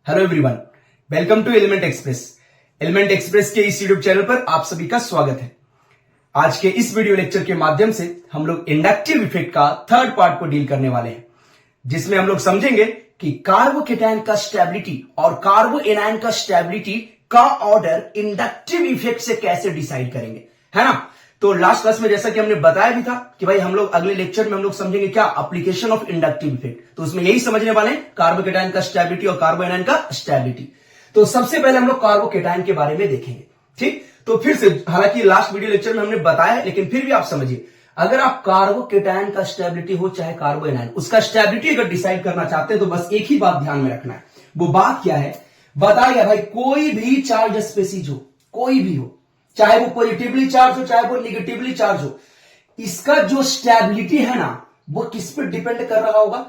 Hello everyone, welcome to Element Express. Element Express के इस YouTube channel पर आप सभी का स्वागत है। आज के इस वीडियो लेक्चर के माध्यम से हम लोग इंडक्टिव इफेक्ट का थर्ड पार्ट को डील करने वाले हैं, जिसमें हम लोग समझेंगे कि कार्बोकेटायन का स्टेबिलिटी और कार्बोएनायन का स्टेबिलिटी का ऑर्डर इंडक्टिव इफेक्ट से कैसे डिसाइड करेंगे, है ना। तो लास्ट क्लास में जैसा कि हमने बताया भी था कि भाई हम लोग अगले लेक्चर में हम लोग समझेंगे क्या, एप्लीकेशन ऑफ इंडक्टिव इफेक्ट। तो उसमें यही समझने वाले हैं कार्बोकेटायन का स्टेबिलिटी और कार्बोएनायन का स्टेबिलिटी। तो सबसे पहले हम लोग कार्बोकेटायन के बारे में देखेंगे, ठीक। तो फिर से, हालांकि लास्ट वीडियो लेक्चर में हमने बताया है, लेकिन फिर भी आप समझिए, अगर आप कार्बोकेटायन का स्टेबिलिटी हो चाहे कार्बोएनायन, उसका स्टेबिलिटी अगर डिसाइड करना चाहते हैं तो बस एक ही बात ध्यान में रखना है। वो बात क्या है, बताइए भाई, कोई भी चार्ज स्पेसीज हो, कोई भी हो, चाहे वो पॉजिटिवली चार्ज हो चाहे वो निगेटिवली चार्ज हो, इसका जो स्टेबिलिटी है ना, वो किस पे डिपेंड कर रहा होगा,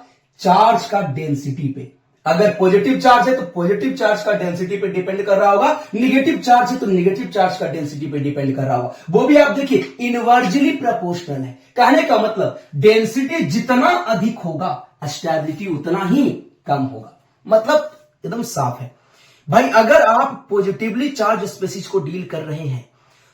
चार्ज का डेंसिटी पे। अगर पॉजिटिव चार्ज है तो पॉजिटिव चार्ज का डेंसिटी पे डिपेंड कर रहा होगा, निगेटिव चार्ज है तो निगेटिव चार्ज का डेंसिटी पे डिपेंड कर रहा होगा। वो भी आप देखिए इनवर्जली प्रोपोर्शनल है। कहने का मतलब डेंसिटी जितना अधिक होगा स्टेबिलिटी उतना ही कम होगा। मतलब एकदम साफ है भाई। अगर आप पॉजिटिवली चार्ज स्पेसीज को डील कर रहे हैं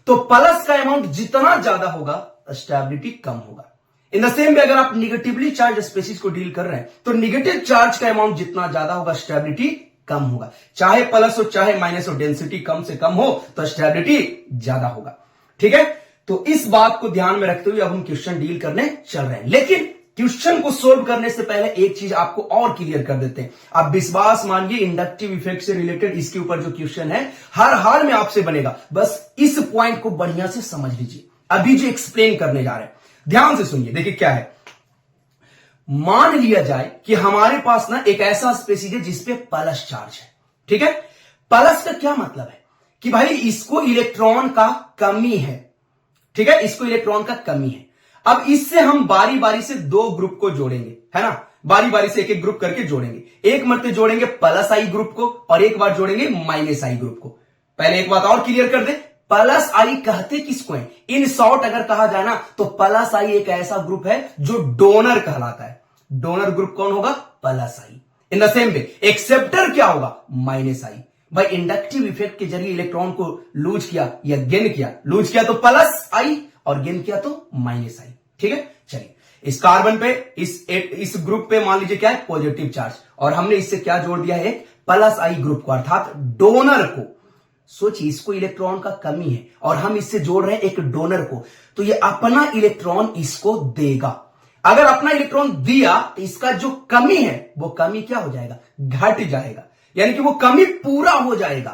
तो प्लस का अमाउंट जितना ज्यादा होगा स्टेबिलिटी कम होगा। इन द सेम वे अगर आप निगेटिवली चार्ज स्पेसीज को डील कर रहे हैं तो निगेटिव चार्ज का अमाउंट जितना ज्यादा होगा स्टेबिलिटी कम होगा। चाहे प्लस हो चाहे माइनस हो, डेंसिटी कम से कम हो तो स्टेबिलिटी ज्यादा होगा, ठीक है। तो इस बात को ध्यान में रखते हुए अब हम क्वेश्चन डील करने चल रहे हैं, लेकिन क्वेश्चन को सोल्व करने से पहले एक चीज आपको और क्लियर कर देते हैं। आप विश्वास मानिए, इंडक्टिव इफेक्ट से रिलेटेड इसके ऊपर जो क्वेश्चन है हर हाल में आपसे बनेगा। बस इस पॉइंट को बढ़िया से समझ लीजिए। अभी जो एक्सप्लेन करने जा रहे हैं ध्यान से सुनिए। देखिए क्या है, मान लिया जाए कि हमारे पास ना एक ऐसा स्पेसीज है जिसपे प्लस चार्ज है, ठीक है। प्लस का क्या मतलब है कि भाई इसको इलेक्ट्रॉन का कमी है, ठीक है, इसको इलेक्ट्रॉन का कमी है। अब इससे हम बारी बारी से दो ग्रुप को जोड़ेंगे, है ना, बारी बारी से एक एक ग्रुप करके जोड़ेंगे। एक मरते जोड़ेंगे प्लस आई ग्रुप को और एक बार जोड़ेंगे माइनस आई ग्रुप को। पहले एक बात और क्लियर कर दे, प्लस आई कहते किसको है, इन शॉर्ट अगर कहा जाए ना तो प्लस आई एक ऐसा ग्रुप है जो डोनर कहलाता है। डोनर ग्रुप कौन होगा, plus I. In the same way acceptor क्या होगा, माइनस आई। भाई इंडक्टिव इफेक्ट के जरिए इलेक्ट्रॉन को लूज किया या गेन किया, लूज किया तो प्लस आई और गेन किया तो माइनस आई, ठीक है। चलिए इस कार्बन पे इस ग्रुप पे मान लीजिए क्या है, पॉजिटिव चार्ज, और हमने इससे क्या जोड़ दिया है, एक प्लस आई ग्रुप को, अर्थात डोनर को। सोचिए इसको इलेक्ट्रॉन का कमी है और हम इससे जोड़ रहे हैं एक डोनर को, तो ये अपना इलेक्ट्रॉन इसको देगा। अगर अपना इलेक्ट्रॉन दिया तो इसका जो कमी है वो कमी क्या हो जाएगा, घट जाएगा, यानी कि वो कमी पूरा हो जाएगा।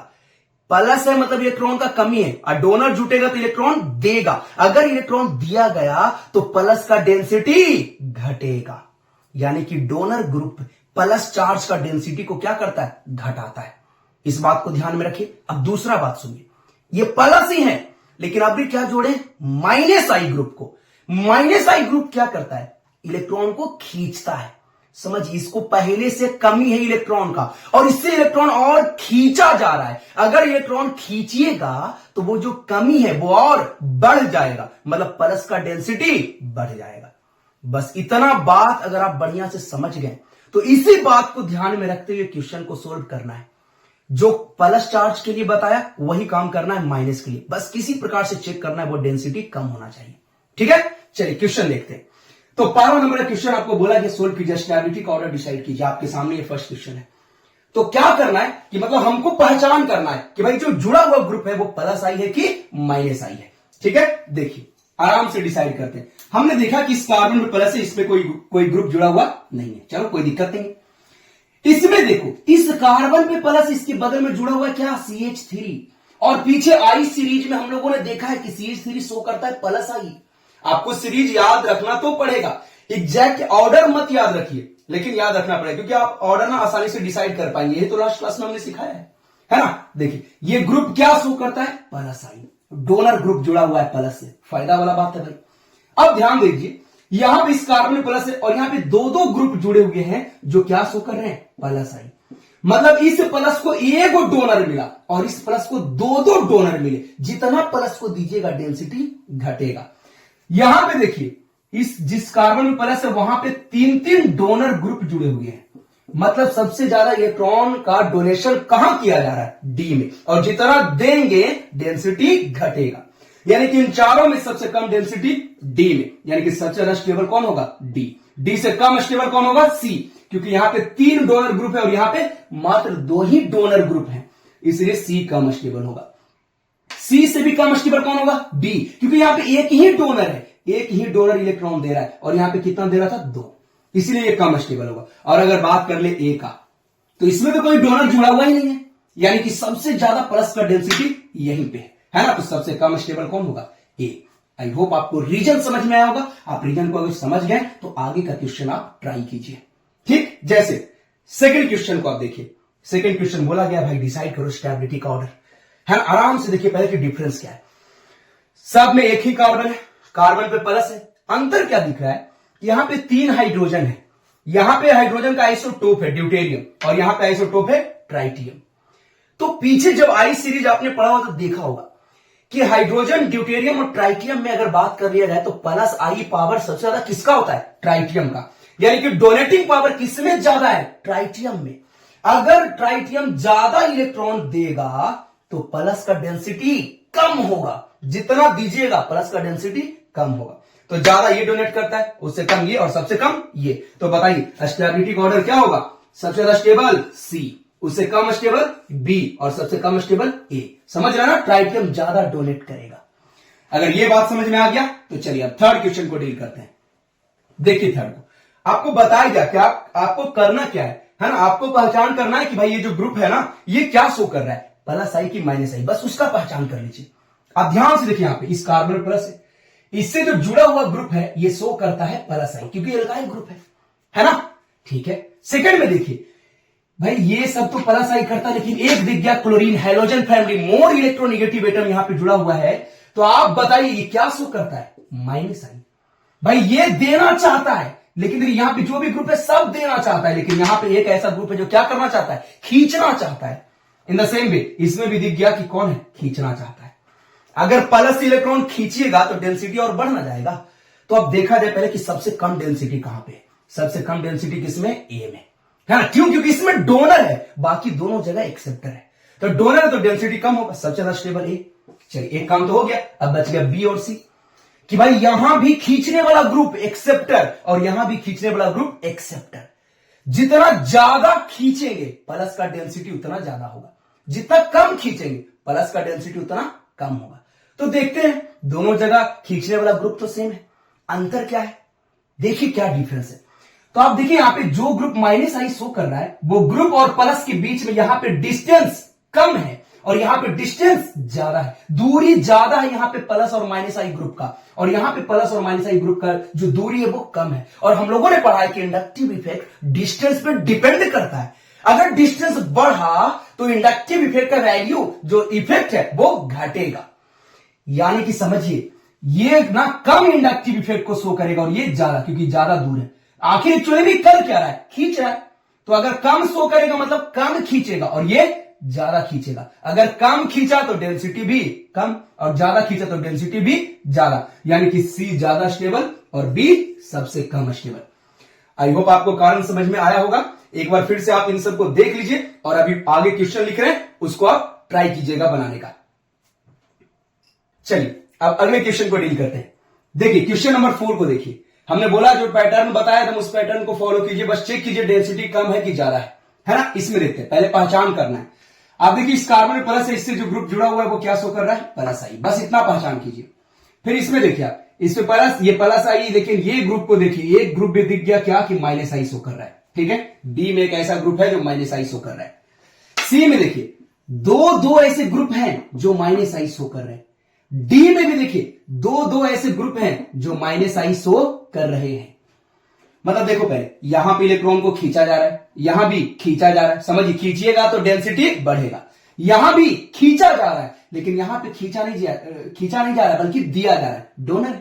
प्लस है मतलब इलेक्ट्रॉन का कमी है और डोनर जुटेगा तो इलेक्ट्रॉन देगा। अगर इलेक्ट्रॉन दिया गया तो प्लस का डेंसिटी घटेगा, यानी कि डोनर ग्रुप प्लस चार्ज का डेंसिटी को क्या करता है, घटाता है। इस बात को ध्यान में रखिए। अब दूसरा बात सुनिए, ये प्लस ही है लेकिन अभी क्या जोड़े, माइनस आई ग्रुप को। माइनस आई ग्रुप क्या करता है, इलेक्ट्रॉन को खींचता है। समझिए इसको पहले से कमी है इलेक्ट्रॉन का और इससे इलेक्ट्रॉन और खींचा जा रहा है। अगर इलेक्ट्रॉन खींचिएगा तो वो जो कमी है वो और बढ़ जाएगा, मतलब प्लस का डेंसिटी बढ़ जाएगा। बस इतना बात अगर आप बढ़िया से समझ गए तो इसी बात को ध्यान में रखते हुए क्वेश्चन को सोल्व करना है। जो प्लस चार्ज के लिए बताया वही काम करना है माइनस के लिए, बस किसी प्रकार से चेक करना है वो डेंसिटी कम होना चाहिए, ठीक है। चलिए क्वेश्चन देखते हैं। तो 12वां नंबर का क्वेश्चन आपको बोला कि सोल्व कीजिए, स्टेबिलिटी का ऑर्डर डिसाइड कीजिए। आपके सामने ये फर्स्ट क्वेश्चन है। तो क्या करना है कि मतलब हमको पहचान करना है कि भाई जो जुड़ा हुआ ग्रुप है वो प्लस आई है कि माइनस आई है, ठीक है। देखिए आराम से डिसाइड करते हैं। हमने देखा कि इस कार्बन में प्लस है, इसमें कोई ग्रुप जुड़ा हुआ नहीं है, चलो कोई दिक्कत नहीं। इसमें देखो इस कार्बन पे प्लस, इसके बगल में जुड़ा हुआ क्या, CH3, और पीछे आई सीरीज में हम लोगों ने देखा है कि CH3 शो करता है प्लस आई। आपको सीरीज याद रखना तो पड़ेगा, एग्जैक्ट ऑर्डर मत याद रखिए लेकिन याद रखना पड़ेगा, क्योंकि आप ऑर्डर ना आसानी से डिसाइड कर पाएंगे। ये तो लास्ट क्लास में हमने सिखाया है ना। देखिए ये ग्रुप क्या शो करता है, प्लस आई, डोनर ग्रुप जुड़ा हुआ है प्लस से, फायदा वाला बात है भाई। अब ध्यान दीजिए, यहां पे इस कार्बन में प्लस है और यहां पे दो दो ग्रुप जुड़े हुए हैं जो क्या शो कर रहे हैं, प्लस आई। मतलब इस प्लस को एक डोनर मिला और इस प्लस को दो दो डोनर मिले। जितना प्लस को दीजिएगा डेंसिटी घटेगा। यहां पे देखिए इस जिस कार्बन में प्लस है वहां पे तीन तीन डोनर ग्रुप जुड़े हुए हैं, मतलब सबसे ज्यादा इलेक्ट्रॉन का डोनेशन कहां किया जा रहा है? डी में। और जितना देंगे डेंसिटी घटेगा, यानी कि इन चारों में सबसे कम डेंसिटी डी में, यानी कि सबसे ज्यादा स्टेबल कौन होगा? डी। डी से कम स्टेबल कौन होगा? सी, क्योंकि यहां पे 3 डोनर ग्रुप है और यहां पे मात्र 2 ही डोनर ग्रुप है, इसलिए सी कम स्टेबल होगा। सी से भी कम स्टेबल कौन होगा? बी, क्योंकि यहां पे एक ही डोनर है, एक ही डोनर इलेक्ट्रॉन दे रहा है और यहां पे कितना दे रहा था? 2, इसलिए ये कम स्टेबल होगा। और अगर बात कर ले ए का, तो इसमें तो कोई डोनर जुड़ा हुआ ही नहीं है, यानी कि सबसे ज्यादा प्लस का डेंसिटी यहीं पे है ना, तो सबसे कम स्टेबल कौन होगा? ए। आई होप आपको रीजन समझ में आया होगा। आप रीजन को अगर समझ गए तो आगे का क्वेश्चन आप ट्राई कीजिए। ठीक, जैसे सेकंड क्वेश्चन को आप देखिए। सेकंड क्वेश्चन बोला गया भाई डिसाइड करो स्टेबिलिटी का ऑर्डर, है ना। आराम से देखिए पहले कि डिफरेंस क्या है। सब में एक ही कार्बन है, कार्बन पे प्लस है। अंतर क्या दिख रहा है? यहां पे 3 हाइड्रोजन है, यहां पे हाइड्रोजन का आइसोटोप है ड्यूटेरियम, और यहां पे आइसोटोप है ट्राइटियम। तो पीछे जब आई सीरीज आपने पढ़ा हो तो देखा होगा कि हाइड्रोजन, ड्यूटेरियम और ट्राइटियम में अगर बात कर लिया जाए तो प्लस आई पावर सबसे ज्यादा किसका होता है? ट्राइटियम का। यानी कि डोनेटिंग पावर किसमें ज्यादा है? ट्राइटियम में। अगर ट्राइटियम ज्यादा इलेक्ट्रॉन देगा तो प्लस का डेंसिटी कम होगा, जितना दीजिएगा प्लस का डेंसिटी कम होगा। तो ज्यादा ये डोनेट करता है, उससे कम ये, और सबसे कम ये। तो बताइए स्टेबिलिटी का ऑर्डर क्या होगा? सबसे ज्यादा स्टेबल सी, उससे कम स्टेबल बी, और सबसे कम स्टेबल ए। समझ रहा ना, ट्राइटियम ज्यादा डोनेट करेगा। अगर ये बात समझ में आ गया तो चलिए अब थर्ड क्वेश्चन को डील करते हैं। देखिए थर्ड को आपको बताया गया क्या, आपको करना क्या है ना, आपको पहचान करना है कि भाई ये जो ग्रुप है ना ये क्या शो कर रहा है, प्लस आई की माइनस आई, बस उसका पहचान कर लीजिए। आप ध्यान से देखिए, यहां पे इस कार्बन प्लस है, इससे जो जुड़ा हुआ ग्रुप है ये शो करता है प्लस आई, क्योंकि एल्काइल ग्रुप है ना। ठीक है, सेकंड में देखिए भाई ये सब तो प्लस आई करता है, लेकिन एक दिख गया chlorine halogen family more electronegative atom यहां पे जुड़ा हुआ है, तो आप बताइए ये क्या शो करता है? माइनस आई। भाई ये देना चाहता है, लेकिन यहां पे जो भी ग्रुप है सब देना चाहता है, लेकिन यहां पे एक ऐसा ग्रुप है जो क्या करना चाहता है? खींचना चाहता है। इन द सेम वे इसमें भी दिख गया कि कौन है? खींचना चाहता है। अगर प्लस इलेक्ट्रॉन खींचिएगा तो डेंसिटी और बढ़ना जाएगा। तो अब देखा जाए पहले कि सबसे कम डेंसिटी कहां पे? सबसे कम डेंसिटी किसमें? ए में, है ना। क्यों? क्योंकि इसमें डोनर है, बाकी दोनों जगह एक्सेप्टर है। तो डोनर है तो डेंसिटी कम होगा, सबसे ज्यादा स्टेबल ए। चलिए एक काम तो हो गया, अब बच गया बी और सी, कि भाई यहां भी खींचने वाला ग्रुप एक्सेप्टर और यहां भी खींचने वाला ग्रुप एक्सेप्टर। जितना ज्यादा खींचेंगे प्लस का डेंसिटी उतना ज्यादा होगा, जितना कम खींचेंगे प्लस का डेंसिटी उतना कम होगा। तो देखते हैं, दोनों जगह खींचने वाला ग्रुप तो सेम है, अंतर क्या है? देखिए क्या डिफरेंस है। तो आप देखिए यहां पे जो ग्रुप माइनस आई शो कर रहा है वो ग्रुप और प्लस के बीच में यहां पे डिस्टेंस कम है और यहां पे डिस्टेंस ज्यादा है, दूरी ज्यादा है यहां पे प्लस और माइनस आई ग्रुप का, और यहां पे प्लस और माइनस आई ग्रुप का जो दूरी है वो कम है। और हम लोगों ने पढ़ा है कि इंडक्टिव इफेक्ट डिस्टेंस पे डिपेंड करता है। अगर डिस्टेंस बढ़ा तो इंडक्टिव इफेक्ट का वैल्यू जो इफेक्ट है वो घटेगा। यानी कि समझिए ये ना कम इंडक्टिव इफेक्ट को शो करेगा और ये ज्यादा, क्योंकि ज्यादा दूर है। आखिर एक्चुअली भी कर क्या रहा है? खींच रहा है। तो अगर कम शो करेगा मतलब कम खींचेगा और ये ज्यादा खींचेगा। अगर कम खींचा तो डेंसिटी भी कम और ज्यादा खींचा तो डेंसिटी भी ज्यादा, यानी कि सी ज्यादा स्टेबल और बी सबसे कम स्टेबल। आई होप आपको कारण समझ में आया होगा। एक बार फिर से आप इन सबको देख लीजिए और अभी आगे क्वेश्चन लिख रहे हैं उसको आप ट्राई कीजिएगा बनाने का। चलिए अब अगले क्वेश्चन को डील करते हैं। देखिए क्वेश्चन नंबर 4 को देखिए। हमने बोला जो पैटर्न बताया था उस पैटर्न को फॉलो कीजिए, बस चेक कीजिए डेंसिटी कम है कि ज्यादा है ना। इसमें देखते हैं, पहले पहचान करना है। आप देखिए इस कार्बन प्लस है, इससे जो ग्रुप जुड़ा हुआ है वो क्या शो कर रहा है? प्लस आई, बस इतना पहचान कीजिए। फिर इसमें देखिए आप, इसमें प्लस, ये प्लस आई, लेकिन ये ग्रुप को देखिए, एक ग्रुप भी दिख गया क्या कि माइनस आई शो कर रहा है। ठीक है, डी में एक ऐसा ग्रुप है जो माइनस आई शो कर रहा है। सी में देखिए दो ऐसे ग्रुप हैं जो माइनस आई शो कर रहे हैं। डी में भी देखिए दो ऐसे ग्रुप हैं जो माइनस आई शो कर रहे हैं। मतलब देखो पहले यहां पे इलेक्ट्रॉन को खींचा जा रहा है, यहां भी खींचा जा रहा है। समझिए खींचिएगा तो डेंसिटी बढ़ेगा। यहां भी खींचा जा रहा है, लेकिन यहां पे खींचा नहीं जा रहा बल्कि दिया जा रहा है, डोनर।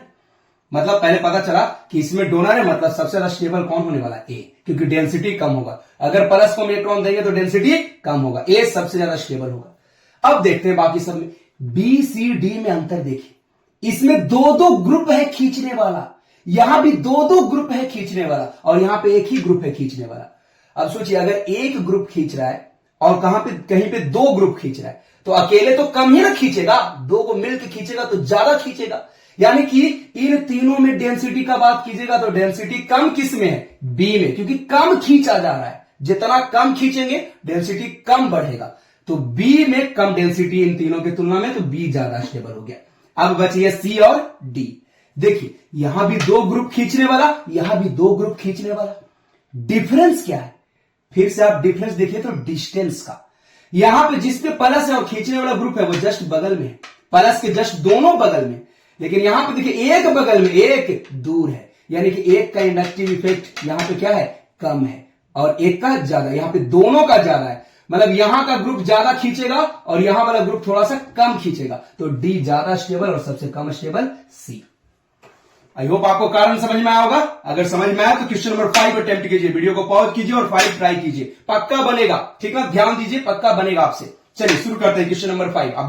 मतलब पहले पता चला कि इसमें डोनर है, मतलब सबसे ज्यादा स्टेबल कौन होने वाला? ए, क्योंकि डेंसिटी कम होगा। अगर प्लस को इलेक्ट्रॉन देंगे तो डेंसिटी कम होगा, ए सबसे ज्यादा स्टेबल होगा। अब देखते हैं बाकी सब में। बी सी डी में अंतर देखिए, इसमें दो ग्रुप है खींचने वाला, यहां भी दो ग्रुप है खींचने वाला, और यहां पे एक ही ग्रुप है खींचने वाला। अब सोचिए अगर एक ग्रुप खींच रहा है और कहीं पे दो ग्रुप खींच रहा है, तो अकेले तो कम ही ना खींचेगा, दो को मिलकर खींचेगा तो ज्यादा खींचेगा। यानी कि इन तीनों में डेंसिटी का बात कीजिएगा तो डेंसिटी कम किस में है, बी में, क्योंकि कम खींचा जा रहा है। जितना कम खींचेंगे डेंसिटी कम बढ़ेगा, तो बी में कम डेंसिटी इन तीनों की तुलना में, तो बी ज्यादा स्टेबल हो गया। अब बचिए सी और डी। देखिए यहां भी दो ग्रुप खींचने वाला, यहां भी दो ग्रुप खींचने वाला। डिफरेंस क्या है, फिर से आप डिफरेंस देखिए तो डिस्टेंस का। यहां पे जिसपे प्लस है और खींचने वाला ग्रुप है वो जस्ट बगल में है, प्लस के जस्ट दोनों बगल में। लेकिन यहां पे देखिए एक बगल में एक दूर है, यानी कि एक का इंडक्टिव इफेक्ट यहां पे क्या है, कम है, और एक का ज्यादा, यहां पे दोनों का ज्यादा है। मतलब यहां का ग्रुप ज्यादा खींचेगा और यहां वाला ग्रुप थोड़ा सा कम खींचेगा, तो डी ज्यादा स्टेबल और सबसे कम स्टेबल सी। आई होप आपको कारण समझ में आया होगा। अगर समझ में आया तो क्वेश्चन नंबर 5 अटेम्प्ट कीजिए, वीडियो को पॉज कीजिए और 5 ट्राई कीजिए, पक्का बनेगा। ठीक है, ध्यान दीजिए, पक्का बनेगा आपसे। चलिए शुरू करते हैं क्वेश्चन नंबर 5। आप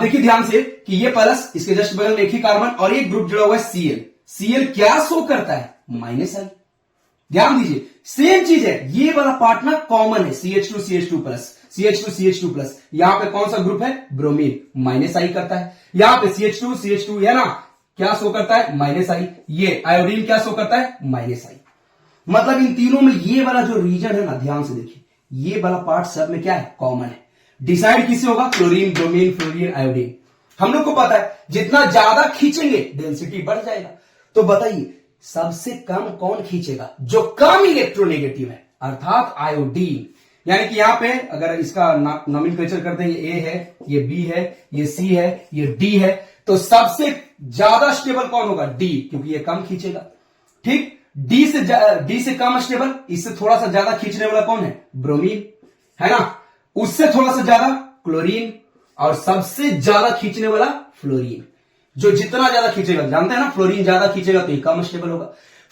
देखिए ध्यान से कि ये प्लस, इसके जस्ट बगल में एक ही कार्बन और एक ग्रुप जुड़ा हुआ है सीएल। सीएल क्या शो करता है, माइनस आई। ध्यान दीजिए सेम चीज है, ये वाला पार्ट ना कॉमन है, CH2 CH2 plus, CH2 CH2 plus. यहां पे कौन सा ग्रुप है, ब्रोमीन, माइनस आई करता है। यहां पे CH2 CH2 है ना, क्या शो करता है, माइनस आई। ये आयोडीन क्या शो करता है, माइनस आई। मतलब इन तीनों में ये वाला जो रीजन है ना, ध्यान से देखिए, ये वाला पार्ट सब में क्या है, कॉमन है। डिसाइड किससे होगा, क्लोरीन, ब्रोमीन, फ्लोरीन, आयोडीन। हम लोग को पता है जितना ज्यादा खींचेंगे डेंसिटी बढ़ जाएगा। तो बताइए सबसे कम कौन खींचेगा, जो कम इलेक्ट्रोनेगेटिव है, अर्थात आयोडीन। यानी कि यहां पे अगर इसका नॉमेनक्लेचर करते हैं, ये ए है, ये बी है, ये सी है, ये डी है, तो सबसे ज्यादा स्टेबल कौन होगा, डी, क्योंकि ये कम खींचेगा। ठीक, डी से कम स्टेबल, इससे थोड़ा सा ज्यादा खींचने वाला कौन है, ब्रोमीन, है ना, उससे थोड़ा सा ज्यादा क्लोरीन, और सबसे ज्यादा खींचने वाला फ्लोरीन। जो जितना ज्यादा खींचेगा, जानते हैं ना, फ्लोरीन ज्यादा खींचेगा तो ये कम स्टेबल होगा।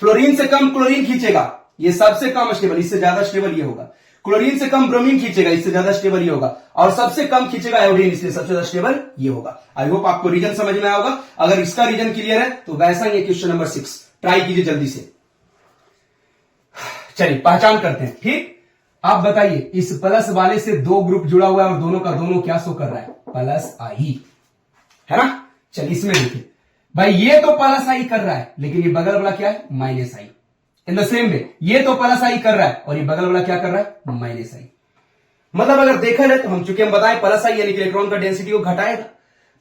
फ्लोरीन से कम क्लोरीन खींचेगा, ये सबसे कम स्टेबल, इससे ज्यादा स्टेबल ये होगा। क्लोरीन से कम ब्रोमीन खींचेगा, इससे ज्यादा स्टेबल ये होगा। और सबसे कम खींचेगा आयोडीन, इसलिए सबसे ज्यादा स्टेबल ये होगा। आई होप आपको रीजन समझ में आया होगा। अगर इसका रीजन क्लियर है तो वैसा ही क्वेश्चन नंबर 6 ट्राई कीजिए जल्दी से। चलिए पहचान करते हैं। ठीक, आप बताइए इस प्लस वाले से दो ग्रुप जुड़ा हुआ है और दोनों का दोनों क्या शो कर रहा है, प्लस आई, है ना। चलिए इसमें देखिए भाई, ये तो प्लस आई कर रहा है, लेकिन ये बगल वाला क्या है, minus I. In the same way ये तो प्लस आई कर रहा है और ये बगल वाला क्या कर रहा है, माइनस आई। मतलब अगर देखा जाए तो हम बताएं प्लस आई यानी कि इलेक्ट्रॉन का डेंसिटी को घटाएगा,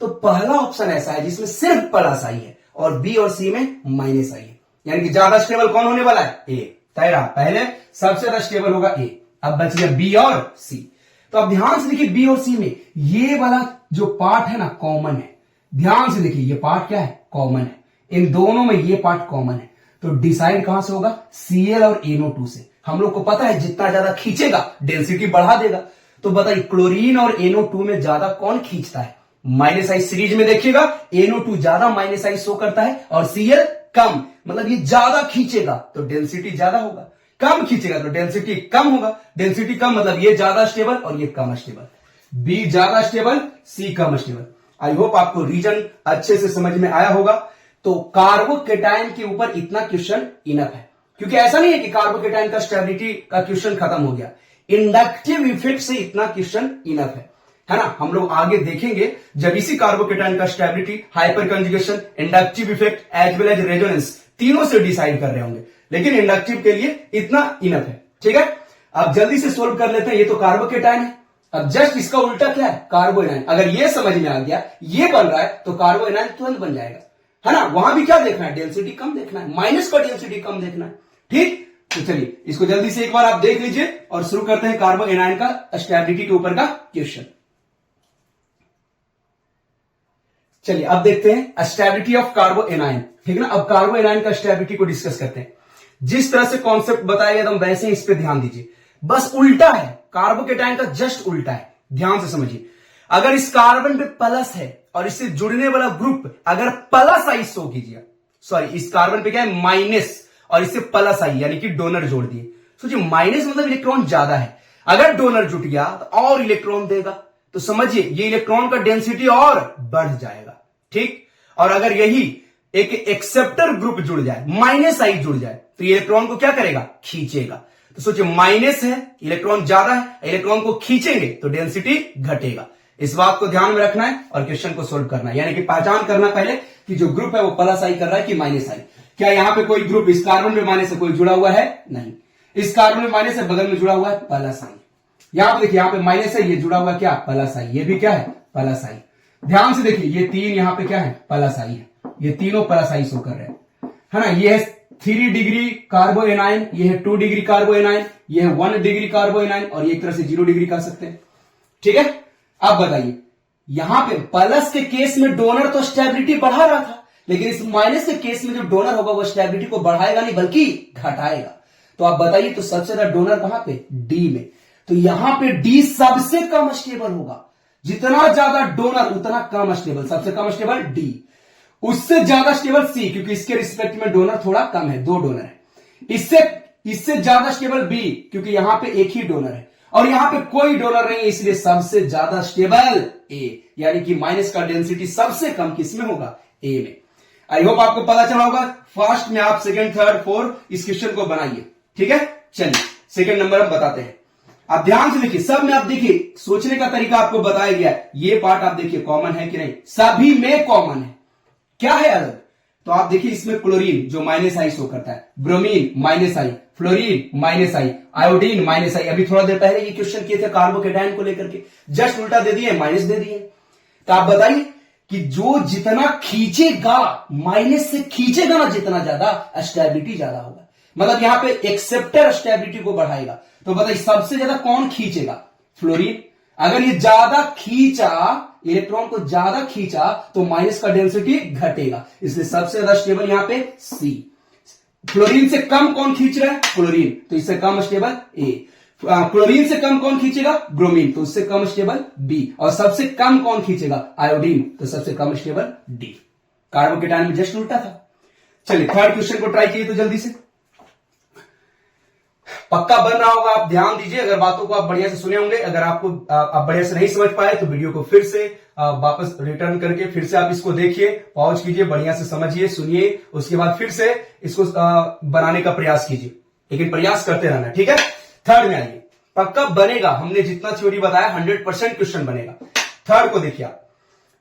तो पहला ऑप्शन ऐसा है जिसमें सिर्फ प्लस आई है और बी और सी में माइनस आई है। यानी कि ज्यादा स्टेबल कौन होने वाला है, ए। तय रहा, पहले सबसे ज्यादा स्टेबल होगा ए। अब बच गया बी और सी। तो अब ध्यान से देखिए बी और सी में ये वाला जो पार्ट है ना, कॉमन है। ध्यान से देखिए ये पार्ट क्या है, कॉमन है। इन दोनों में ये पार्ट कॉमन है, तो डिसाइड कहां से होगा, Cl और NO2 से। हम लोग को पता है जितना ज्यादा खींचेगा डेंसिटी बढ़ा देगा। तो बताइए क्लोरीन और NO2 में ज्यादा कौन खींचता है, माइनस आई। सीरीज में देखिएगा NO2 ज्यादा माइनस आई शो करता है और Cl कम, मतलब ये ज्यादा खींचेगा तो डेंसिटी ज्यादा होगा, कम खींचेगा तो डेंसिटी कम होगा। डेंसिटी कम मतलब ये ज्यादा स्टेबल और ये कम स्टेबल। बी ज्यादा स्टेबल, सी कम स्टेबल। आई होप आपको रीजन अच्छे से समझ में आया होगा। तो कार्बोकेटाइन के ऊपर इतना क्वेश्चन इनफ है, क्योंकि ऐसा नहीं है कि कार्बोकेटाइन का स्टेबिलिटी का क्वेश्चन खत्म हो गया। इंडक्टिव इफेक्ट से इतना क्वेश्चन इनफ है ना। हम लोग आगे देखेंगे जब इसी कार्बोकेटाइन का stability, hyperconjugation, inductive effect as well as resonance तीनों से डिसाइड कर रहे होंगे, लेकिन इंडक्टिव के लिए इतना इनफ है। ठीक है, अब जल्दी से सोल्व कर लेते हैं। ये तो कार्बोकेटाइन है, अब जस्ट इसका उल्टा क्या है, कार्बोएनाइन। अगर ये समझ में आ गया, ये बन रहा है तो कार्बोएनाइन तुरंत बन जाएगा, है ना। वहां भी क्या देखना है, डेंसिटी कम देखना है, माइनस का डेंसिटी कम देखना है। ठीक, तो चलिए इसको जल्दी से एक बार आप देख लीजिए और शुरू करते हैं कार्बोएनाइन का स्टेबिलिटी के ऊपर का क्वेश्चन। चलिए अब देखते हैं स्टेबिलिटी ऑफ कार्बोएनाइन। ठीक है ना, अब कार्बोएनाइन का स्टेबिलिटी को डिस्कस करते हैं। जिस तरह से कॉन्सेप्ट बताया गया था वैसे ही इस पे ध्यान दीजिए, बस उल्टा है, कार्बोकेटाइन का जस्ट उल्टा है। ध्यान से समझिए, अगर इस कार्बन पे प्लस है और इससे जुड़ने वाला ग्रुप अगर प्लस आई शो कीजिए, सॉरी इस कार्बन पे क्या है, माइनस, और इससे प्लस आई यानी कि डोनर जोड़ दिए। सोचिए माइनस मतलब इलेक्ट्रॉन ज्यादा है, अगर डोनर जुट गया तो और इलेक्ट्रॉन देगा, तो समझिए ये इलेक्ट्रॉन का डेंसिटी और बढ़ जाएगा। ठीक, और अगर यही एक एक्सेप्टर ग्रुप जुड़ जाए, माइनस आई जुड़ जाए, तो ये इलेक्ट्रॉन को क्या करेगा, खींचेगा। तो सोचिए माइनस है, इलेक्ट्रॉन ज्यादा है, इलेक्ट्रॉन को खींचेंगे तो डेंसिटी घटेगा। इस बात को ध्यान में रखना है और क्वेश्चन को सोल्व करना है, यानी कि पहचान करना पहले कि जो ग्रुप है वो प्लस आई कर रहा है कि माइनस आई। क्या यहां पे कोई ग्रुप इस कार्बन में माइनस से कोई जुड़ा हुआ है, नहीं। इस कार्बन में माइनस है, बगल में जुड़ा हुआ है प्लस आई। यहां पे देखिए, यहां पे माइनस है, ये जुड़ा हुआ क्या, प्लस आई, ये भी क्या है, प्लस आई। ध्यान से देखिए, ये तीन यहां पे क्या है, प्लस आई है, ये तीनों प्लस आई शो कर रहे हैं, है ना। ये है 3 डिग्री कार्बो एनायन, ये है 2 डिग्री कार्बो एनायन, ये है 1 डिग्री कार्बो एनायन, और ये एक तरह से 0 डिग्री कह सकते हैं, ठीक है। अब बताइए, यहां पे प्लस के केस में डोनर तो स्टेबिलिटी बढ़ा रहा था, लेकिन इस माइनस के केस में जो डोनर होगा वो स्टेबिलिटी को बढ़ाएगा नहीं बल्कि घटाएगा। तो आप बताइए, तो सबसे ज्यादा डोनर कहां पे, डी में। तो यहां पे डी सबसे कम स्टेबल होगा, जितना ज्यादा डोनर उतना कम स्टेबल, सबसे कम स्टेबल डी, उससे ज्यादा स्टेबल सी, क्योंकि इसके रिस्पेक्ट में डोनर थोड़ा कम है, 2 डोनर है। इससे ज्यादा स्टेबल बी, क्योंकि यहां पे एक ही डोनर है, और यहां पे कोई डोनर नहीं है, इसलिए सबसे ज्यादा स्टेबल ए, यानी कि माइनस का डेंसिटी सबसे कम किसमें होगा, ए में। आई होप आपको पता चला होगा। फास्ट में आप सेकंड, थर्ड, फोर्थ इस क्वेश्चन को बनाइए, ठीक है। चलिए सेकंड नंबर हम बताते हैं। आप ध्यान से देखिए, सब में आप देखिए सोचने का तरीका आपको बताया गया है। ये पार्ट आप देखिए कॉमन है कि नहीं, सभी में कॉमन है। क्या है अलग, तो आप देखिए इसमें क्लोरीन जो माइनस आई शो करता है, ब्रोमीन माइनस आई, फ्लोरीन माइनस आई, आयोडीन माइनस आई। अभी थोड़ा देर पहले ये क्वेश्चन किए थे कार्बोकेटायन को लेकर के, जस्ट उल्टा दे दिए, माइनस दे दिए। तो आप बताइए कि जो जितना खींचेगा, माइनस से खींचेगा ना जितना ज्यादा, स्टेबिलिटी ज्यादा होगा। मतलब यहां पे एक्सेप्टर स्टेबिलिटी को बढ़ाएगा। तो बताइए सबसे ज्यादा कौन खींचेगा, फ्लोरीन। अगर ये ज्यादा खींचा, इलेक्ट्रॉन को ज्यादा खींचा, तो माइनस का डेंसिटी घटेगा, इसलिए सबसे ज्यादा स्टेबल यहां पे सी। फ्लोरीन से कम कौन खींच रहा है, क्लोरीन, तो इससे कम स्टेबल ए। क्लोरीन से कम कौन खींचेगा, ब्रोमीन, तो उससे कम स्टेबल बी। और सबसे कम कौन खींचेगा, आयोडीन, तो सबसे कम स्टेबल डी। कार्बोकेटायन में जस्ट उल्टा था। चलिए थर्ड क्वेश्चन को ट्राई कीजिए तो जल्दी से, पक्का बन रहा होगा। आप ध्यान दीजिए, अगर बातों को आप बढ़िया से सुने होंगे। अगर आपको आप बढ़िया से नहीं समझ पाए तो वीडियो को फिर से वापस रिटर्न करके फिर से आप इसको देखिए, पॉज कीजिए, बढ़िया से समझिए, सुनिए, उसके बाद फिर से इसको बनाने का प्रयास कीजिए, लेकिन प्रयास करते रहना, ठीक है। थर्ड में आइए, पक्का बनेगा, हमने जितना थ्योरी बताया 100% क्वेश्चन बनेगा। थर्ड को देखिए आप,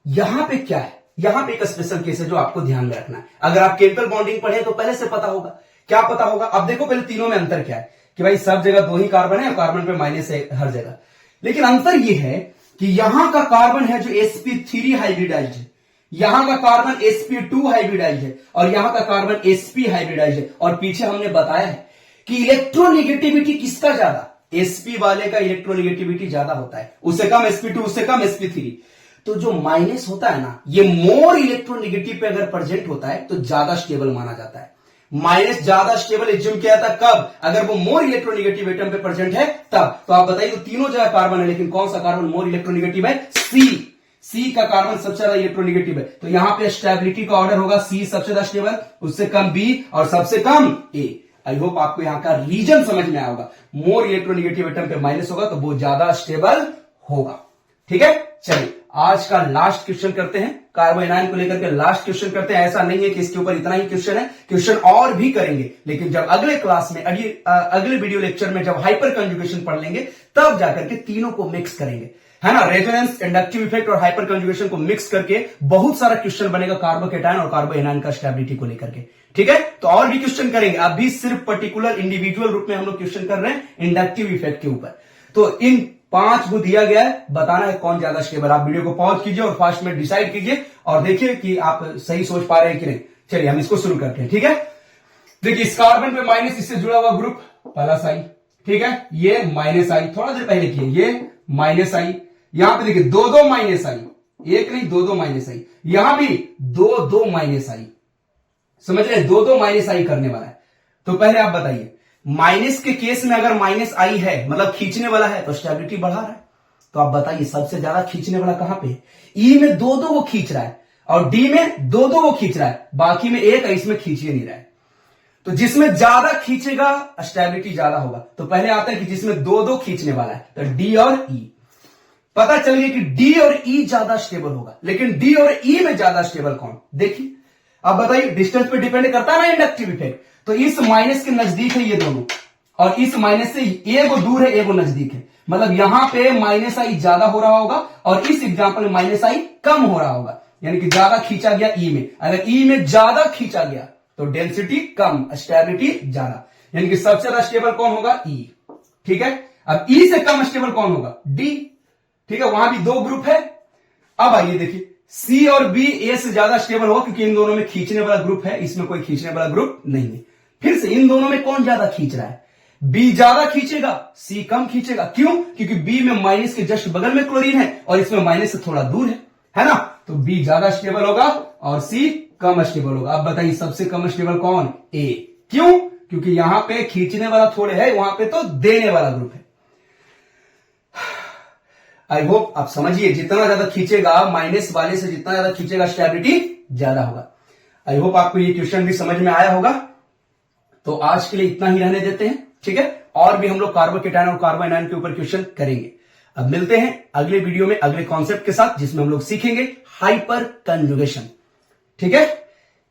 यहां पे क्या है, यहां पे एक स्पेशल केस है जो आपको ध्यान में रखना है। अगर आप केमिकल बॉन्डिंग पढ़े तो पहले से पता होगा, क्या पता होगा। अब देखो पहले तीनों में अंतर क्या है, कि भाई सब जगह 2 ही कार्बन है और कार्बन पे माइनस है हर जगह, लेकिन अंतर यह है कि यहां का कार्बन है जो sp3 हाइब्रिडाइज्ड है, यहां का कार्बन sp2 हाइब्रिडाइज्ड है, और यहां का कार्बन sp हाइब्रिडाइज्ड है। और पीछे हमने बताया है कि इलेक्ट्रोनिगेटिविटी किसका ज्यादा, sp वाले का इलेक्ट्रोनिगेटिविटी ज्यादा होता है, उससे कम sp2, उससे कम sp3। तो जो माइनस होता है ना, ये मोर इलेक्ट्रोनिगेटिव पे अगर प्रेजेंट होता है तो ज्यादा स्टेबल माना जाता है। माइनस ज्यादा स्टेबल एज्यूम किया था कब, अगर वो मोर इलेक्ट्रोनिगेटिव एटम पे प्रेजेंट है तब। तो आप बताइए, तो तीनों जगह कार्बन है, लेकिन कौन सा कार्बन मोर इलेक्ट्रोनिगेटिव है, सी का कार्बन सबसे ज्यादा इलेक्ट्रोनिगेटिव है। तो यहां पे स्टेबिलिटी का ऑर्डर होगा, सी सबसे ज्यादा स्टेबल, उससे कम बी, और सबसे कम ए। आई होप आपको यहां का रीजन समझ में आया होगा। मोर इलेक्ट्रोनिगेटिव एटम पे माइनस होगा तो वो ज्यादा स्टेबल होगा, ठीक है। चलिए आज का लास्ट क्वेश्चन करते हैं, कार्बो एनायन को लेकर के लास्ट क्वेश्चन करते हैं। ऐसा नहीं है कि इसके ऊपर इतना ही क्वेश्चन है, क्वेश्चन और भी करेंगे, लेकिन जब अगले क्लास में अगले वीडियो लेक्चर में जब हाइपर कंजुगेशन पढ़ लेंगे तब जाकर के तीनों को मिक्स करेंगे, है ना। रेजोनेंस, इंडक्टिव इफेक्ट और हाइपर कंजुगेशन को मिक्स करके बहुत सारा क्वेश्चन बनेगा कार्बोकेटायन और कार्बो एनायन का स्टेबिलिटी को लेकर के, ठीक है। तो और भी क्वेश्चन करेंगे, अभी सिर्फ पर्टिकुलर इंडिविजुअल रूप में हम लोग क्वेश्चन कर रहे हैं इंडक्टिव इफेक्ट के ऊपर। तो इन 5 को दिया गया है, बताना है कौन ज्यादा स्टेबल। आप वीडियो को पॉज कीजिए और फास्ट में डिसाइड कीजिए और देखिए कि आप सही सोच पा रहे हैं कि नहीं। चलिए हम इसको शुरू करते हैं, ठीक है। देखिए इस कार्बन पे माइनस, इससे जुड़ा हुआ ग्रुप प्लस आई, ठीक है। ये माइनस आई, थोड़ा देर पहले किए, ये माइनस आई। यहां पे देखिए 2 माइनस आई, एक नहीं 2 माइनस आई, यहां भी 2 माइनस आई, समझ रहे, 2 माइनस आई करने वाला है। तो पहले आप बताइए, माइनस के केस में अगर माइनस आई है मतलब खींचने वाला है तो स्टेबिलिटी बढ़ा रहा है। तो आप बताइए सबसे ज्यादा खींचने वाला कहां पे है, ई में 2 को खींच रहा है और डी में 2 को खींच रहा है, बाकी में एक है, इसमें खींच ही नहीं रहा है। तो जिसमें ज्यादा खींचेगा स्टेबिलिटी ज्यादा होगा। तो पहले आता है कि जिसमें 2 खींचने वाला है, तो डी और ई। पता चल गया कि डी और ई ज्यादा स्टेबल होगा, लेकिन डी और ई में ज्यादा स्टेबल कौन, देखिए अब बताइए डिस्टेंस पे डिपेंड करता है ना इंडक्टिव इफेक्ट। तो इस माइनस के नजदीक है ये दोनों, और इस माइनस से एगो दूर है एगो नजदीक है, मतलब यहां पे माइनस आई ज्यादा हो रहा होगा और इस एग्जांपल में माइनस आई कम हो रहा होगा, यानी कि ज्यादा खींचा गया ई में। अगर ई में ज्यादा खींचा गया तो डेंसिटी कम, स्टेबिलिटी ज्यादा, यानी कि सबसे ज्यादा स्टेबल कौन होगा? ई। ठीक है, अब ई से कम स्टेबल कौन होगा? डी। ठीक है, वहां भी दो ग्रुप है। अब आइए देखिए, सी और बी ए से ज्यादा स्टेबल होगा क्योंकि इन दोनों में खींचने वाला ग्रुप है, इसमें कोई खींचने वाला ग्रुप नहीं है। फिर से इन दोनों में कौन ज्यादा खींच रहा है? बी ज्यादा खींचेगा, सी कम खींचेगा। क्यों? क्योंकि बी में माइनस के जस्ट बगल में क्लोरीन है और इसमें माइनस से थोड़ा दूर है ना? तो बी ज्यादा स्टेबल होगा और सी कम स्टेबल होगा। अब बताइए सबसे कम स्टेबल कौन? ए। क्यों? क्योंकि यहां पे खींचने वाला थोड़े है, वहां पे तो देने वाला ग्रुप है। आई होप आप समझिए, जितना ज्यादा खींचेगा माइनस वाले से जितना ज्यादा खींचेगा स्टेबिलिटी ज्यादा होगा। आई होप आपको ये क्वेश्चन भी समझ में आया होगा। तो आज के लिए इतना ही रहने देते हैं, ठीक है? और भी हम लोग कार्बोकेटायन और कार्बो आयन के ऊपर क्वेश्चन करेंगे। अब मिलते हैं अगले वीडियो में अगले कॉन्सेप्ट के साथ, जिसमें हम लोग सीखेंगे हाइपर कंजुगेशन। ठीक है,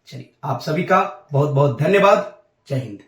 चलिए आप सभी का बहुत बहुत धन्यवाद। जय हिंद।